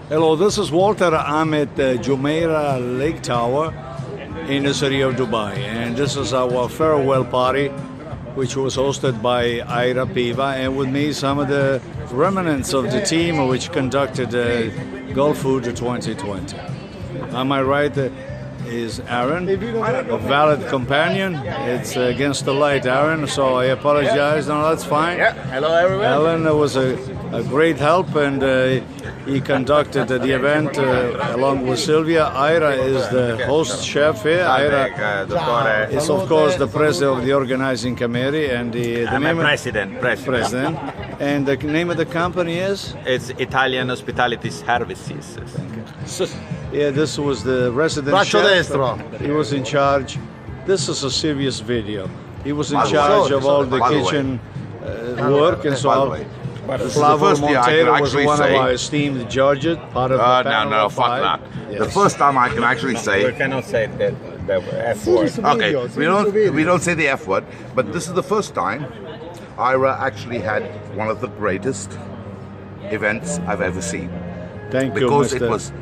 Hello, this is Walter. I'm at Jumeirah Lake Tower in the city of Dubai, and this is our farewell party, which was hosted by Ira Piva, and with me some of the remnants of the team which conducted GULFOOD 2020. On my right is Aaron, a valid companion. It's against the light, Aaron, so I apologize. No, that's fine. Yeah, hello everyone. Alan was a great help, and he conducted the event along with Sylvia. Ira is the host chef here. Ira is, of course, the president of the organizing committee, and the name president. And the name of the company is? It's Italian Hospitality Services. Yeah, this was the resident chef. Destro. He was in charge. This is a serious video. He was in charge of all the kitchen work, and so Flavio Montero was one of our esteemed judges, part of the panel. No, fuck that. Yes. The first time I can actually say. We cannot say the F word. Okay, we don't say the F word, but this is the first time Ira actually had one of the greatest events I've ever seen. Thank you, because Mr. it was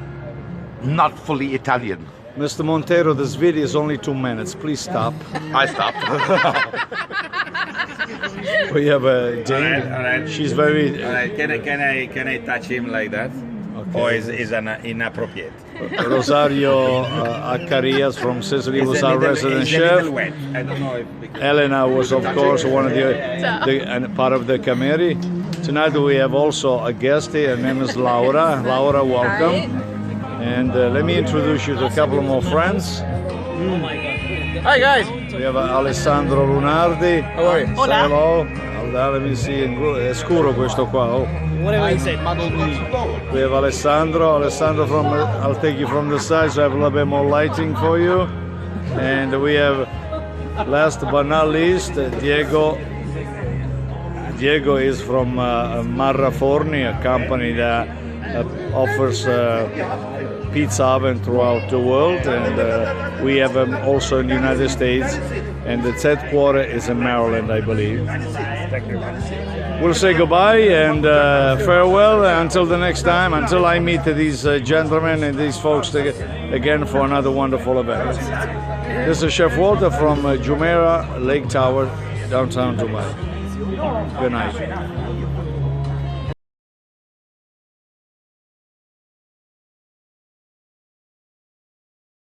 not fully Italian. Mr. Montero, this video is only 2 minutes. Please stop. I stopped. We have a Jane. All right. She's very. All right. Can I touch him like that? Okay. Or is inappropriate? Rosario Acarias from Sicily was our resident chef. I don't know if Elena was, of course, one of and part of the committee. Tonight we have also a guest here. Her name is Laura. Laura, welcome. And let me introduce you to a couple of more friends. Hi guys. We have Alessandro Lunardi. How are you? Say hello. Let me see. È scuro questo qua. Oh. Whatever you say. We have Alessandro. Alessandro, I'll take you from the side so I have a little bit more lighting for you. And we have, last but not least, Diego. Diego is from Marra Forni, a company that offers pizza oven throughout the world, and we have them also in the United States, and its headquarters is in Maryland, I believe. We'll say goodbye and farewell until the next time, until I meet these gentlemen and these folks again for another wonderful event. This is Chef Walter from Jumeirah Lake Tower, downtown Dubai. Good night.